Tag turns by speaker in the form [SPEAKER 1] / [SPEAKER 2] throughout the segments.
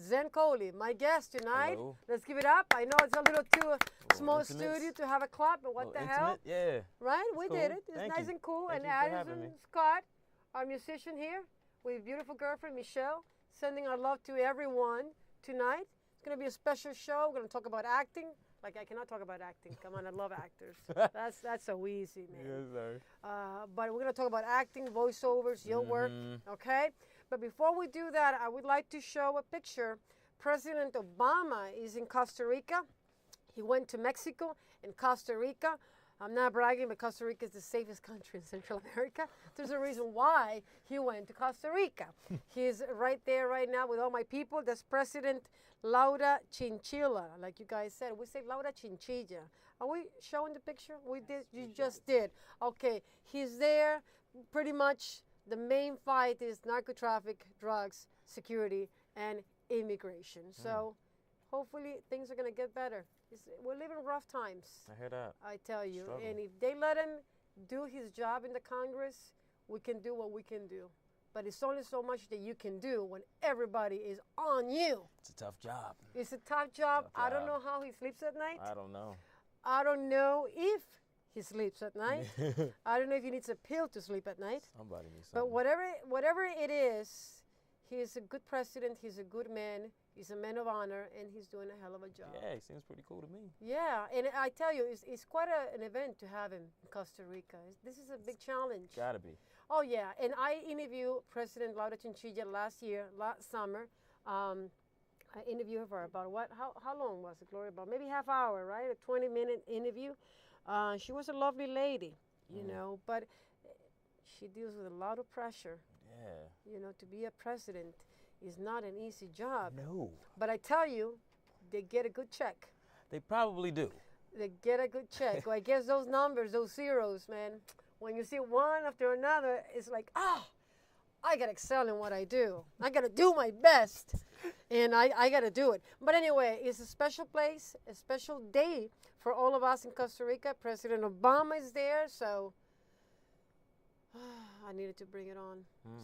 [SPEAKER 1] Zene Coley, my guest tonight.
[SPEAKER 2] Hello.
[SPEAKER 1] Let's give it up. I know it's a little too small
[SPEAKER 2] intimate.
[SPEAKER 1] studio to have a clap, but what the hell?
[SPEAKER 2] Yeah.
[SPEAKER 1] Right? We
[SPEAKER 2] cool.
[SPEAKER 1] did it. It's
[SPEAKER 2] Thank
[SPEAKER 1] nice
[SPEAKER 2] you.
[SPEAKER 1] and cool.
[SPEAKER 2] Thank
[SPEAKER 1] And
[SPEAKER 2] you for having
[SPEAKER 1] Addison
[SPEAKER 2] me.
[SPEAKER 1] Scott, our musician here, with beautiful girlfriend Michelle, sending our love to everyone tonight. It's going to be a special show. We're going to talk about acting. Like, I cannot talk about acting. Come on, I love actors. That's so easy, man.
[SPEAKER 2] Yes, sir.
[SPEAKER 1] But we're going to talk about acting, voiceovers, your work, okay? But before we do that, I would like to show a picture. President Obama is in Costa Rica. He went to Mexico and Costa Rica. I'm not bragging, but Costa Rica is the safest country in Central America. There's a reason why he went to Costa Rica. He's right there right now with all my people. That's President Laura Chinchilla. Like you guys said, we say Laura Chinchilla. Are we showing the picture? We did. You just did. Okay, he's there. Pretty much the main fight is narco traffic, drugs, security, and immigration. So hopefully things are going to get better. We're living rough times.
[SPEAKER 2] I hear that.
[SPEAKER 1] I tell you.
[SPEAKER 2] Struggle.
[SPEAKER 1] And if they let him do his job in the Congress, we can do what we can do. But it's only so much that you can do when everybody is on you.
[SPEAKER 2] It's a tough job.
[SPEAKER 1] It's a tough job.
[SPEAKER 2] Tough
[SPEAKER 1] I don't
[SPEAKER 2] job.
[SPEAKER 1] know how he sleeps at night.
[SPEAKER 2] I don't know.
[SPEAKER 1] I don't know if he sleeps at night. I don't know if he needs a pill to sleep at night.
[SPEAKER 2] Somebody needs
[SPEAKER 1] But
[SPEAKER 2] something.
[SPEAKER 1] whatever it is, he is a good president. He's a good man. He's a man of honor, and he's doing a hell of a job.
[SPEAKER 2] Yeah, he seems pretty cool to me.
[SPEAKER 1] Yeah, and I tell you, it's quite an event to have him in Costa Rica. This is a big challenge.
[SPEAKER 2] Gotta be.
[SPEAKER 1] Oh, yeah, and I interviewed President Laura Chinchilla last summer. I interviewed her for about how long was it, Gloria? About maybe half hour, right? A 20-minute interview. She was a lovely lady, you know, but she deals with a lot of pressure.
[SPEAKER 2] Yeah.
[SPEAKER 1] You know, to be a president is not an easy job.
[SPEAKER 2] No.
[SPEAKER 1] But I tell you, they get a good check.
[SPEAKER 2] They probably do.
[SPEAKER 1] They get a good check. Well, I guess those numbers, those zeros, man, when you see one after another, it's like, I got to excel in what I do. I got to do my best, and I got to do it. But anyway, it's a special place, a special day for all of us in Costa Rica. President Obama is there, so I needed to bring it on,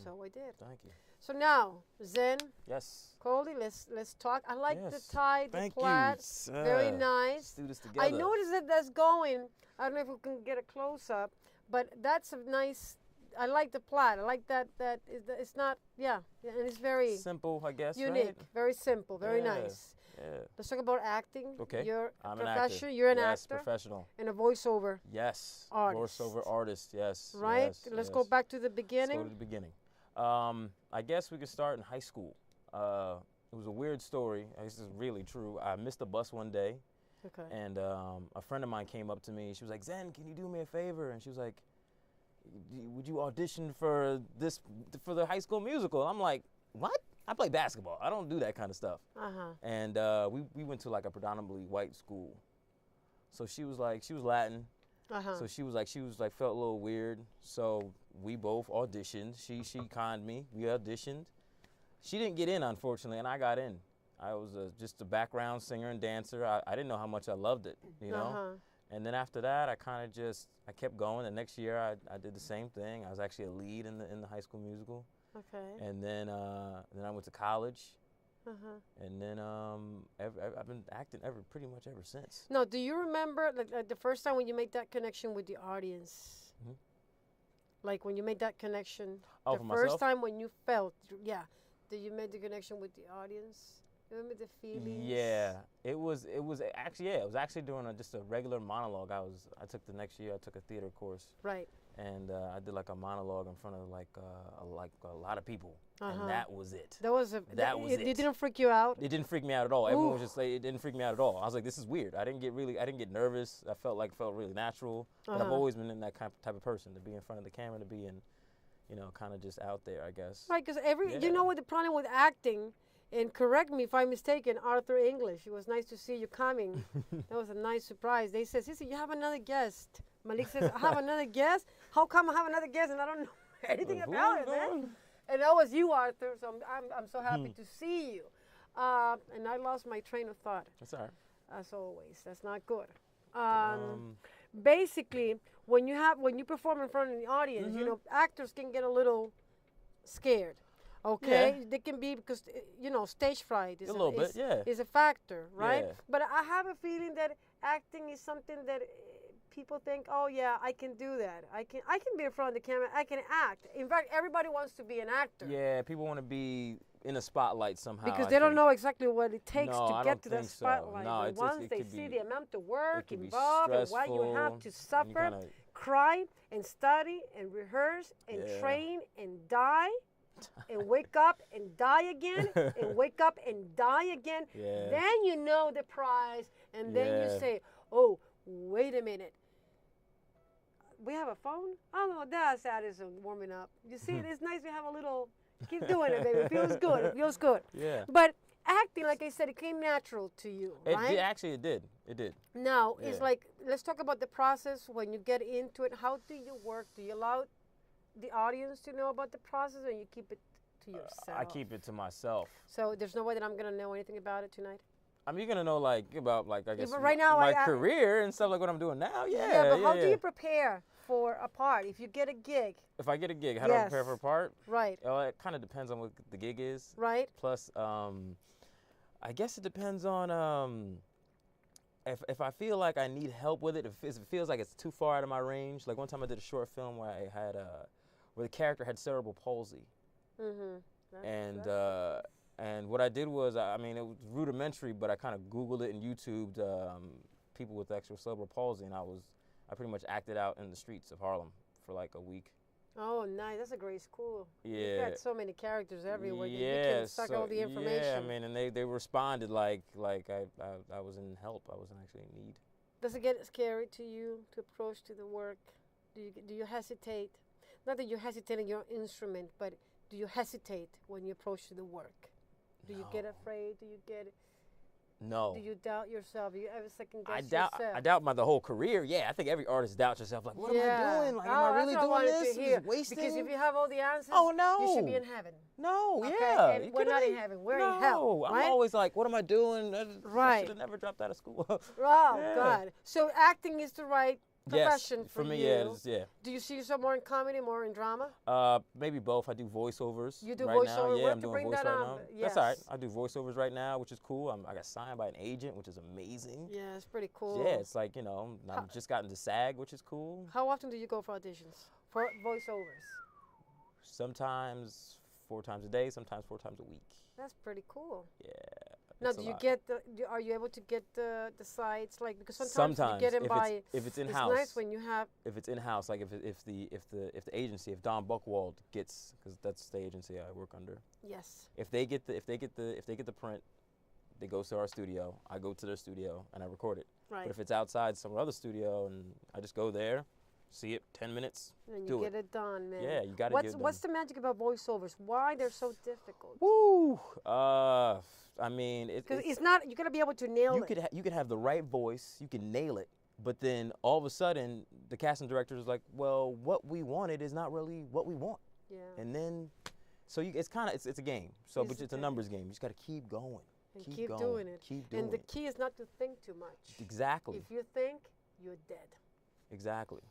[SPEAKER 1] so I did.
[SPEAKER 2] Thank you.
[SPEAKER 1] So now, Zene,
[SPEAKER 2] Yes.
[SPEAKER 1] Coley, let's talk. I like the
[SPEAKER 2] Yes.
[SPEAKER 1] tie, the
[SPEAKER 2] Thank
[SPEAKER 1] plaid.
[SPEAKER 2] you.
[SPEAKER 1] Very nice.
[SPEAKER 2] Let's do this together.
[SPEAKER 1] I noticed that that's going. I don't know if we can get a close up, but that's a nice. I like the plaid. I like that. It's not. Yeah, and it's very
[SPEAKER 2] Simple, I guess.
[SPEAKER 1] unique,
[SPEAKER 2] Right?
[SPEAKER 1] very simple, very
[SPEAKER 2] Yeah.
[SPEAKER 1] nice.
[SPEAKER 2] Yeah.
[SPEAKER 1] Let's talk about acting.
[SPEAKER 2] Okay.
[SPEAKER 1] You're
[SPEAKER 2] I'm
[SPEAKER 1] a
[SPEAKER 2] an actor.
[SPEAKER 1] professional. You're an
[SPEAKER 2] yes,
[SPEAKER 1] actor
[SPEAKER 2] professional.
[SPEAKER 1] and a voiceover.
[SPEAKER 2] Yes.
[SPEAKER 1] Artist.
[SPEAKER 2] Voiceover artist. Yes.
[SPEAKER 1] Right.
[SPEAKER 2] Yes,
[SPEAKER 1] Let's
[SPEAKER 2] yes.
[SPEAKER 1] go back to the
[SPEAKER 2] Let's
[SPEAKER 1] beginning.
[SPEAKER 2] go to the beginning. I guess we could start in high school. It was a weird story. This is really true. I missed a bus one day,
[SPEAKER 1] Okay.
[SPEAKER 2] and a friend of mine came up to me. She was like, "Zen, can you do me a favor?" And she was like, "Would you audition for the High School Musical?" And I'm like, "What? I play basketball. I don't do that kind of stuff." And we went to like a predominantly white school. So she was Latin. So she was like felt a little weird. So we both auditioned. She conned me. We auditioned. She didn't get in, unfortunately, and I got in. I was just a background singer and dancer. I didn't know how much I loved it, you know. And then after that, I kept going. The next year, I did the same thing. I was actually a lead in the High School Musical.
[SPEAKER 1] Okay.
[SPEAKER 2] And then I went to college. And then I've been acting pretty much ever since.
[SPEAKER 1] No, do you remember like the first time when you made that connection with the audience? Like when you made that connection.
[SPEAKER 2] Oh,
[SPEAKER 1] the
[SPEAKER 2] for
[SPEAKER 1] first
[SPEAKER 2] myself?
[SPEAKER 1] time when you felt, that you made the connection with the audience. Remember the feelings?
[SPEAKER 2] Yeah, it was actually doing just a regular monologue. I took the next year. I took a theater course.
[SPEAKER 1] Right.
[SPEAKER 2] And I did like a monologue in front of like a lot of people, and that was it.
[SPEAKER 1] That was
[SPEAKER 2] it.
[SPEAKER 1] It didn't freak you out.
[SPEAKER 2] It didn't freak me out at all. Everyone was just like, it didn't freak me out at all. I was like, this is weird. I didn't get nervous. I felt really natural. But I've always been in that type of person, to be in front of the camera, to be in, kind of just out there, I guess.
[SPEAKER 1] Right, because you know what the problem with acting, and correct me if I'm mistaken, Arthur English. It was nice to see you coming. That was a nice surprise. They said, Sissy, you have another guest. Malik says, I have another guest? How come I have another guest and I don't know anything about it, man? And that was you, Arthur, so I'm so happy to see you. And I lost my train of thought.
[SPEAKER 2] That's all right.
[SPEAKER 1] As always. That's not good. Basically, when you perform in front of the audience, actors can get a little scared. Okay, they can be because stage fright is
[SPEAKER 2] A little bit, yeah.
[SPEAKER 1] is a factor, right?
[SPEAKER 2] Yeah.
[SPEAKER 1] But I have a feeling that acting is something that people think, oh yeah, I can do that. I can be in front of the camera. I can act. In fact, everybody wants to be an actor.
[SPEAKER 2] Yeah, people want to be in the spotlight somehow.
[SPEAKER 1] Because they don't know exactly what it takes to get to that
[SPEAKER 2] so.
[SPEAKER 1] spotlight.
[SPEAKER 2] No,
[SPEAKER 1] but once they see the amount of work involved and what you have to suffer, cry and study and rehearse and train and die and wake up and die again and wake up and die again, then you know the prize, and then you say, oh, wait a minute. We have a phone? Oh, no, that's Addison warming up. You see, it's nice to have a little, keep doing it, baby. It feels good. It feels good.
[SPEAKER 2] Yeah.
[SPEAKER 1] But acting, like I said, it came natural to you, right?
[SPEAKER 2] Actually, it did. It did.
[SPEAKER 1] Now, it's like, let's talk about the process when you get into it. How do you work? Do you allow the audience to know about the process, or you keep it to yourself?
[SPEAKER 2] I keep it to myself.
[SPEAKER 1] So there's no way that I'm going to know anything about it tonight?
[SPEAKER 2] I mean, you're going to know, about, I guess,
[SPEAKER 1] but right now,
[SPEAKER 2] my career and stuff like what I'm doing now.
[SPEAKER 1] Yeah, but how do you prepare for a part? If you get a gig.
[SPEAKER 2] If I get a gig, how do I prepare for a part?
[SPEAKER 1] Right.
[SPEAKER 2] Well, it kind of depends on what the gig is.
[SPEAKER 1] Right.
[SPEAKER 2] Plus, I guess it depends on if I feel like I need help with it, if it feels like it's too far out of my range. Like one time I did a short film where I had where the character had cerebral palsy. And what I did was, I mean, it was rudimentary, but I kind of Googled it and YouTubed people with actual cerebral palsy, and I pretty much acted out in the streets of Harlem for like a week.
[SPEAKER 1] Oh, nice. That's a great school.
[SPEAKER 2] Yeah.
[SPEAKER 1] You've got so many characters everywhere. You can suck all the information.
[SPEAKER 2] Yeah, I mean, and they responded like I was in help. I wasn't actually in need.
[SPEAKER 1] Does it get scary to you to approach to the work? Do you hesitate? Not that you're hesitating your instrument, but do you hesitate when you approach to the work? Do you get afraid? Do you get...
[SPEAKER 2] No.
[SPEAKER 1] Do you doubt yourself? Do you ever second guess yourself?
[SPEAKER 2] I doubt the whole career. Yeah, I think every artist doubts yourself. Like, what am I doing? Like, am I really doing this? Is wasting?
[SPEAKER 1] Because if you have all the answers, you should be in heaven.
[SPEAKER 2] No,
[SPEAKER 1] okay?
[SPEAKER 2] yeah.
[SPEAKER 1] And we're not in heaven. We're in hell. Right?
[SPEAKER 2] I'm always like, what am I doing? I should have never dropped out of school.
[SPEAKER 1] God. So acting is the right profession
[SPEAKER 2] for me,
[SPEAKER 1] you.
[SPEAKER 2] yeah.
[SPEAKER 1] Do you see yourself more in comedy, more in drama?
[SPEAKER 2] Maybe both. I do voiceovers.
[SPEAKER 1] You do
[SPEAKER 2] right
[SPEAKER 1] voiceover.
[SPEAKER 2] now. Yeah, I'm
[SPEAKER 1] to
[SPEAKER 2] doing
[SPEAKER 1] bring
[SPEAKER 2] voice
[SPEAKER 1] that
[SPEAKER 2] right
[SPEAKER 1] on.
[SPEAKER 2] now.
[SPEAKER 1] Yes.
[SPEAKER 2] That's all right. I do voiceovers right now, which is cool. I got signed by an agent, which is amazing.
[SPEAKER 1] Yeah, it's pretty cool.
[SPEAKER 2] Yeah, it's like, I've just gotten to SAG, which is cool.
[SPEAKER 1] How often do you go for auditions for voiceovers?
[SPEAKER 2] Sometimes 4 times a day, sometimes 4 times a week.
[SPEAKER 1] That's pretty cool.
[SPEAKER 2] Yeah.
[SPEAKER 1] Now, do you get are you able to get the sites, like, because sometimes you get them
[SPEAKER 2] if it's in house.
[SPEAKER 1] It's nice when you have.
[SPEAKER 2] If it's in house, like if the agency, if Don Buchwald gets, because that's the agency I work under.
[SPEAKER 1] Yes.
[SPEAKER 2] If they get the print, they go to our studio. I go to their studio and I record it.
[SPEAKER 1] Right.
[SPEAKER 2] But if it's outside some other studio and I just go there, see it, 10 minutes,
[SPEAKER 1] and you get it done, man.
[SPEAKER 2] Yeah, you got to get it done.
[SPEAKER 1] What's the magic about voiceovers? Why they're so difficult?
[SPEAKER 2] Woo! I mean,
[SPEAKER 1] because it's not. You gotta be able to nail it.
[SPEAKER 2] You could have the right voice. You can nail it. But then all of a sudden, the casting director is like, "Well, what we wanted is not really what we want."
[SPEAKER 1] Yeah.
[SPEAKER 2] And then, so it's a game. So, but it's a numbers game. You just gotta keep going.
[SPEAKER 1] And keep doing it.
[SPEAKER 2] Keep doing it.
[SPEAKER 1] And the key is not to think too much.
[SPEAKER 2] Exactly.
[SPEAKER 1] If you think, you're dead.
[SPEAKER 2] Exactly.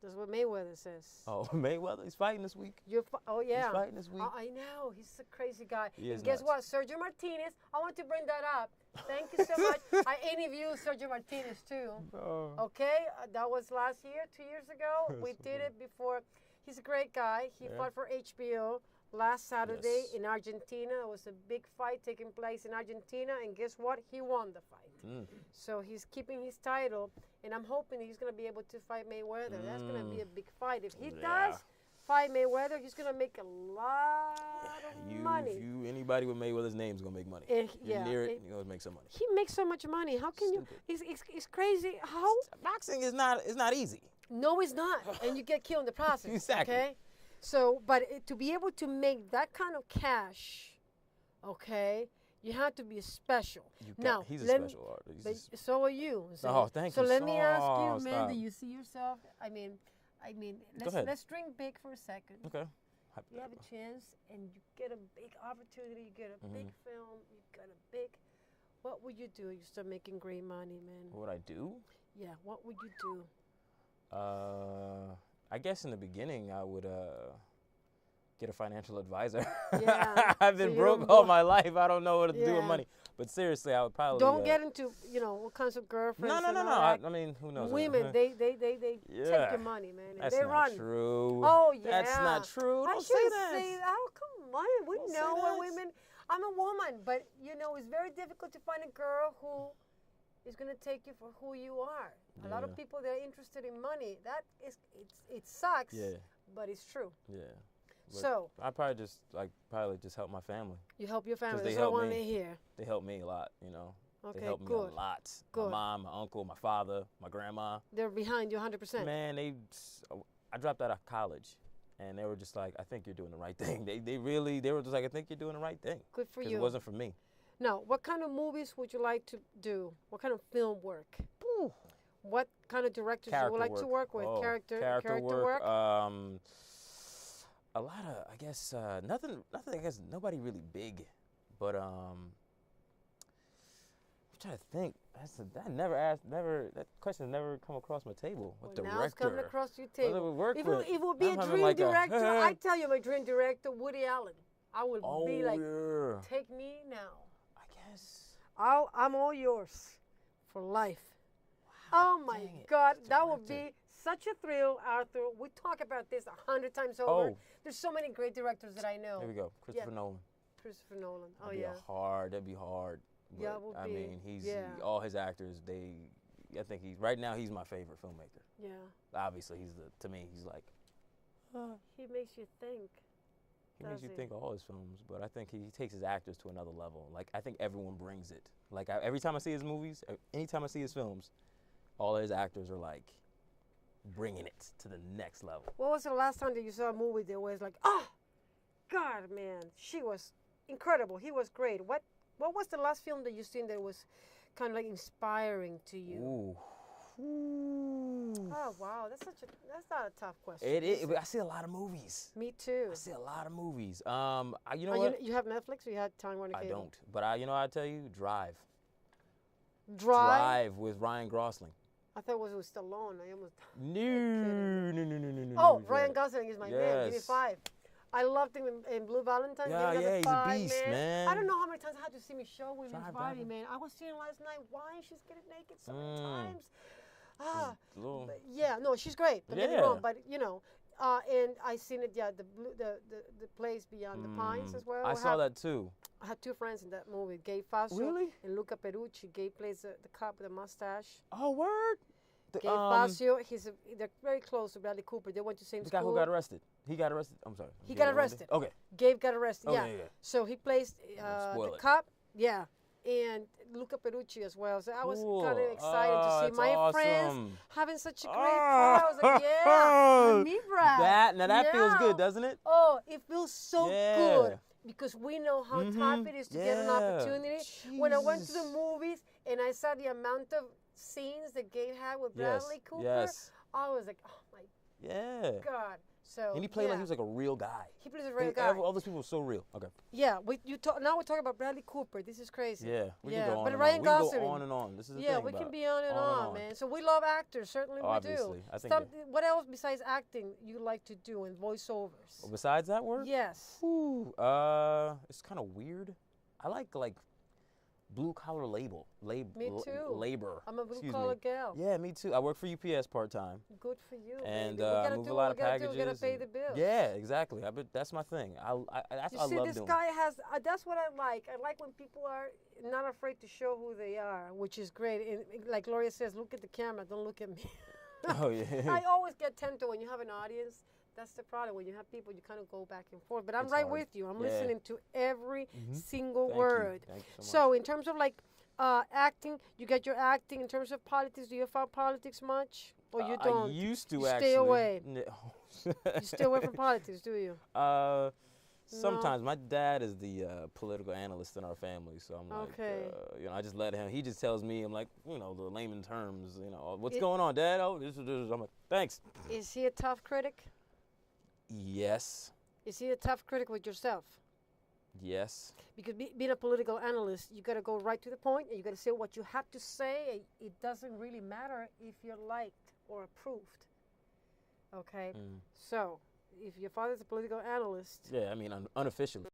[SPEAKER 1] That's what Mayweather says.
[SPEAKER 2] Oh, Mayweather, he's fighting this week.
[SPEAKER 1] Oh, yeah.
[SPEAKER 2] He's fighting this week.
[SPEAKER 1] I know. He's a crazy guy.
[SPEAKER 2] And
[SPEAKER 1] guess what? Sergio Martinez, I want to bring that up. Thank you so much. I interviewed Sergio Martinez, too.
[SPEAKER 2] Oh.
[SPEAKER 1] Okay? That was last year, 2 years ago. We did it before. He's a great guy. He fought for HBO last Saturday in Argentina. It was a big fight taking place in Argentina. And guess what? He won the fight. So he's keeping his title. And I'm hoping he's going to be able to fight Mayweather. That's going to be a big fight. If he does fight Mayweather, he's going to make a lot of money.
[SPEAKER 2] Anybody with Mayweather's name is going to make money. You're near it, you're going to make some money.
[SPEAKER 1] He makes so much money. How can you? It's crazy. How?
[SPEAKER 2] Boxing is not easy.
[SPEAKER 1] No, it's not. And you get killed in the process.
[SPEAKER 2] Exactly.
[SPEAKER 1] Okay? So, but to be able to make that kind of cash, okay, you have to be special. Now,
[SPEAKER 2] he's a special artist.
[SPEAKER 1] So are you.
[SPEAKER 2] So, oh, thank you.
[SPEAKER 1] So let me ask you, man, do you see yourself? I mean, let's drink big for a second.
[SPEAKER 2] Okay.
[SPEAKER 1] You have a chance, and you get a big opportunity. You get a big film. You get a big. What would you do? You start making great money, man.
[SPEAKER 2] What would I do?
[SPEAKER 1] Yeah. What would you do?
[SPEAKER 2] I guess in the beginning I would get a financial advisor.
[SPEAKER 1] Yeah.
[SPEAKER 2] I've
[SPEAKER 1] So
[SPEAKER 2] been
[SPEAKER 1] you
[SPEAKER 2] broke
[SPEAKER 1] don't
[SPEAKER 2] all
[SPEAKER 1] blo-
[SPEAKER 2] my life. I don't know what to do with
[SPEAKER 1] Yeah.
[SPEAKER 2] money. But seriously, I would probably.
[SPEAKER 1] Don't get into, what kinds of girlfriends.
[SPEAKER 2] No.
[SPEAKER 1] and all
[SPEAKER 2] I
[SPEAKER 1] that.
[SPEAKER 2] mean, who knows?
[SPEAKER 1] Women, they take
[SPEAKER 2] Yeah.
[SPEAKER 1] your money, man, and
[SPEAKER 2] That's
[SPEAKER 1] they
[SPEAKER 2] not
[SPEAKER 1] run.
[SPEAKER 2] true.
[SPEAKER 1] Oh yeah.
[SPEAKER 2] That's not true.
[SPEAKER 1] I
[SPEAKER 2] Don't say
[SPEAKER 1] shouldn't
[SPEAKER 2] that.
[SPEAKER 1] say that. Oh come on, we
[SPEAKER 2] Don't say
[SPEAKER 1] know we're
[SPEAKER 2] that.
[SPEAKER 1] women. I'm a woman, but it's very difficult to find a girl who is gonna take you for who you are. A lot of
[SPEAKER 2] Yeah.
[SPEAKER 1] people they're interested in money. It sucks.
[SPEAKER 2] Yeah.
[SPEAKER 1] But it's true.
[SPEAKER 2] Yeah. But
[SPEAKER 1] So
[SPEAKER 2] I probably just help my family.
[SPEAKER 1] you help your family.
[SPEAKER 2] they
[SPEAKER 1] That's what I
[SPEAKER 2] help
[SPEAKER 1] want
[SPEAKER 2] me.
[SPEAKER 1] to hear.
[SPEAKER 2] They help me a lot,
[SPEAKER 1] Okay,
[SPEAKER 2] They help me
[SPEAKER 1] good.
[SPEAKER 2] a lot.
[SPEAKER 1] Good.
[SPEAKER 2] My mom, my uncle, my father, my grandma.
[SPEAKER 1] They're behind you 100%.
[SPEAKER 2] Man, I dropped out of college, and they were just like, I think you're doing the right thing. They were just like, I think you're doing the right thing.
[SPEAKER 1] Good for
[SPEAKER 2] 'Cause
[SPEAKER 1] you.
[SPEAKER 2] it wasn't for me.
[SPEAKER 1] Now, what kind of movies would you like to do? What kind of film work?
[SPEAKER 2] Ooh.
[SPEAKER 1] What kind of directors you would like to work with?
[SPEAKER 2] Oh,
[SPEAKER 1] Character work?
[SPEAKER 2] A lot of, I guess, nothing. I guess nobody really big, but I'm trying to think. That question never come across my table. What
[SPEAKER 1] Well,
[SPEAKER 2] director?
[SPEAKER 1] now it's coming across your
[SPEAKER 2] What do
[SPEAKER 1] table.
[SPEAKER 2] we work
[SPEAKER 1] If
[SPEAKER 2] with?
[SPEAKER 1] it would be
[SPEAKER 2] I'm
[SPEAKER 1] a
[SPEAKER 2] having
[SPEAKER 1] dream
[SPEAKER 2] like
[SPEAKER 1] director, I tell you, my dream director, Woody Allen. I would be like,
[SPEAKER 2] yeah.
[SPEAKER 1] take me now.
[SPEAKER 2] I guess.
[SPEAKER 1] I'm all yours for life. Oh my
[SPEAKER 2] dang it.
[SPEAKER 1] God, that would
[SPEAKER 2] Director.
[SPEAKER 1] be such a thrill, Arthur. We talk about this 100 times over.
[SPEAKER 2] Oh.
[SPEAKER 1] There's so many great directors that I know.
[SPEAKER 2] Here we go. Christopher Nolan.
[SPEAKER 1] Christopher Nolan. Oh
[SPEAKER 2] That'd
[SPEAKER 1] yeah.
[SPEAKER 2] That'd be hard.
[SPEAKER 1] Yeah,
[SPEAKER 2] But,
[SPEAKER 1] it would
[SPEAKER 2] I
[SPEAKER 1] be.
[SPEAKER 2] mean,
[SPEAKER 1] Yeah.
[SPEAKER 2] all his actors. I think right now he's my favorite filmmaker.
[SPEAKER 1] Yeah.
[SPEAKER 2] Obviously, to me, he's like.
[SPEAKER 1] He makes you think.
[SPEAKER 2] He makes
[SPEAKER 1] Does
[SPEAKER 2] you
[SPEAKER 1] he?
[SPEAKER 2] think of all his films, but I think he takes his actors to another level. Like, I think everyone brings it. Like, every time I see his movies, anytime I see his films, all his actors are like bringing it to the next level.
[SPEAKER 1] What was the last time that you saw a movie that was like, oh, God, man, she was incredible. He was great. What was the last film that you seen that was kind of like inspiring to you?
[SPEAKER 2] Ooh.
[SPEAKER 1] Oh wow, that's not a tough question.
[SPEAKER 2] It
[SPEAKER 1] is
[SPEAKER 2] is. I see a lot of movies.
[SPEAKER 1] Me too.
[SPEAKER 2] I see a lot of movies. You know
[SPEAKER 1] Oh,
[SPEAKER 2] what?
[SPEAKER 1] you have Netflix or you had Time Warner
[SPEAKER 2] I
[SPEAKER 1] Cable?
[SPEAKER 2] don't. But I tell you, Drive.
[SPEAKER 1] Drive?
[SPEAKER 2] Drive with Ryan Gosling.
[SPEAKER 1] I thought it was with Stallone. I almost.
[SPEAKER 2] No.
[SPEAKER 1] Oh, Ryan Gosling is my man. Give me
[SPEAKER 2] Yes.
[SPEAKER 1] 5. I loved him in Blue Valentine.
[SPEAKER 2] Yeah,
[SPEAKER 1] Give me
[SPEAKER 2] yeah, he's a
[SPEAKER 1] another 5,
[SPEAKER 2] beast, man.
[SPEAKER 1] I don't know how many times I had to see Michelle Williams'
[SPEAKER 2] Drive,
[SPEAKER 1] body,
[SPEAKER 2] drive.
[SPEAKER 1] man. I was seeing last night why she's getting naked so many
[SPEAKER 2] Mm.
[SPEAKER 1] times. Ah,
[SPEAKER 2] Little-
[SPEAKER 1] but yeah, no, she's great. Don't get me
[SPEAKER 2] Yeah.
[SPEAKER 1] wrong, but and I seen it. Yeah, the place beyond the pines as well.
[SPEAKER 2] I saw that too.
[SPEAKER 1] I had 2 friends in that movie, Gabe Faso
[SPEAKER 2] Really?
[SPEAKER 1] and Luca Perucci. Gabe plays the cop with the mustache.
[SPEAKER 2] Oh, word.
[SPEAKER 1] Gabe Facio, they're very close to Bradley Cooper. They went to the same
[SPEAKER 2] The
[SPEAKER 1] school.
[SPEAKER 2] guy who got arrested. He got arrested. I'm sorry.
[SPEAKER 1] He got arrested.
[SPEAKER 2] Okay.
[SPEAKER 1] Gabe got arrested.
[SPEAKER 2] Oh,
[SPEAKER 1] yeah.
[SPEAKER 2] yeah.
[SPEAKER 1] So he plays
[SPEAKER 2] spoil
[SPEAKER 1] the
[SPEAKER 2] it.
[SPEAKER 1] cop. Yeah. And Luca Perucci as well. So I was
[SPEAKER 2] Cool.
[SPEAKER 1] kind of excited to see
[SPEAKER 2] That's
[SPEAKER 1] my friends
[SPEAKER 2] awesome.
[SPEAKER 1] having such a great part. I was like, yeah, me, Brad.
[SPEAKER 2] That feels
[SPEAKER 1] Yeah.
[SPEAKER 2] good, doesn't it?
[SPEAKER 1] Oh, it feels so
[SPEAKER 2] Yeah.
[SPEAKER 1] good because we know how tough it is to get an
[SPEAKER 2] Yeah.
[SPEAKER 1] opportunity. When I went to the
[SPEAKER 2] Jesus.
[SPEAKER 1] movies and I saw the amount of scenes that Gabe had with
[SPEAKER 2] Yes,
[SPEAKER 1] Bradley Cooper,
[SPEAKER 2] yes.
[SPEAKER 1] I was like, oh my
[SPEAKER 2] Yeah.
[SPEAKER 1] God. So
[SPEAKER 2] And he played like he was like a real guy.
[SPEAKER 1] he plays a real guy.
[SPEAKER 2] All those people were so real. Okay.
[SPEAKER 1] Yeah, now we're talking about Bradley Cooper. This is crazy.
[SPEAKER 2] Yeah. We
[SPEAKER 1] Yeah,
[SPEAKER 2] can go on
[SPEAKER 1] but
[SPEAKER 2] and
[SPEAKER 1] Ryan
[SPEAKER 2] on. We can
[SPEAKER 1] Gosling.
[SPEAKER 2] go on and on. This is the
[SPEAKER 1] Yeah,
[SPEAKER 2] thing
[SPEAKER 1] we
[SPEAKER 2] about
[SPEAKER 1] can
[SPEAKER 2] it.
[SPEAKER 1] be on and on, man. So we love actors, certainly
[SPEAKER 2] Obviously.
[SPEAKER 1] we do.
[SPEAKER 2] I think
[SPEAKER 1] What else besides acting you like to do in voiceovers?
[SPEAKER 2] Well, besides that work?
[SPEAKER 1] Yes.
[SPEAKER 2] Ooh, it's kind of weird. I like blue collar
[SPEAKER 1] Me too.
[SPEAKER 2] labor.
[SPEAKER 1] I'm a
[SPEAKER 2] Excuse
[SPEAKER 1] blue collar
[SPEAKER 2] me.
[SPEAKER 1] gal.
[SPEAKER 2] Yeah, me too. I work for UPS part time.
[SPEAKER 1] Good for you.
[SPEAKER 2] And
[SPEAKER 1] baby. We gotta
[SPEAKER 2] move
[SPEAKER 1] do
[SPEAKER 2] a
[SPEAKER 1] what
[SPEAKER 2] lot of
[SPEAKER 1] we gotta
[SPEAKER 2] packages.
[SPEAKER 1] do. We gotta pay
[SPEAKER 2] and-
[SPEAKER 1] the bills.
[SPEAKER 2] Yeah, exactly. That's my thing. That's
[SPEAKER 1] You
[SPEAKER 2] what I
[SPEAKER 1] see,
[SPEAKER 2] love
[SPEAKER 1] this
[SPEAKER 2] doing.
[SPEAKER 1] guy has. That's what I like. I like when people are not afraid to show who they are, which is great. And like Gloria says, look at the camera, don't look at me.
[SPEAKER 2] Oh yeah.
[SPEAKER 1] I always get tempted when you have an audience. That's the problem. When you have people, you kind of go back and forth. But I'm
[SPEAKER 2] It's
[SPEAKER 1] right
[SPEAKER 2] hard.
[SPEAKER 1] with you. I'm
[SPEAKER 2] Yeah.
[SPEAKER 1] listening to every single
[SPEAKER 2] Thank
[SPEAKER 1] word.
[SPEAKER 2] You. Thank you
[SPEAKER 1] So, in terms of acting, you get your acting. In terms of politics, do you follow politics much, or you don't?
[SPEAKER 2] I used to
[SPEAKER 1] You
[SPEAKER 2] actually.
[SPEAKER 1] stay away.
[SPEAKER 2] No.
[SPEAKER 1] You stay away from politics, do you?
[SPEAKER 2] Sometimes my dad is the political analyst in our family, so I'm like,
[SPEAKER 1] Okay.
[SPEAKER 2] I just let him. He just tells me, I'm like, the layman terms, what's
[SPEAKER 1] It-
[SPEAKER 2] going on, Dad? Oh, this is this. I'm like, thanks.
[SPEAKER 1] Is he a tough critic?
[SPEAKER 2] Yes,
[SPEAKER 1] Is he a tough critic with yourself?
[SPEAKER 2] yes.
[SPEAKER 1] Because being a political analyst, you got to go right to the point, and you got to say what you have to say. It doesn't really matter if you're liked or approved. Okay.
[SPEAKER 2] Mm.
[SPEAKER 1] So, if your father's a political analyst.
[SPEAKER 2] Yeah, I mean unofficially.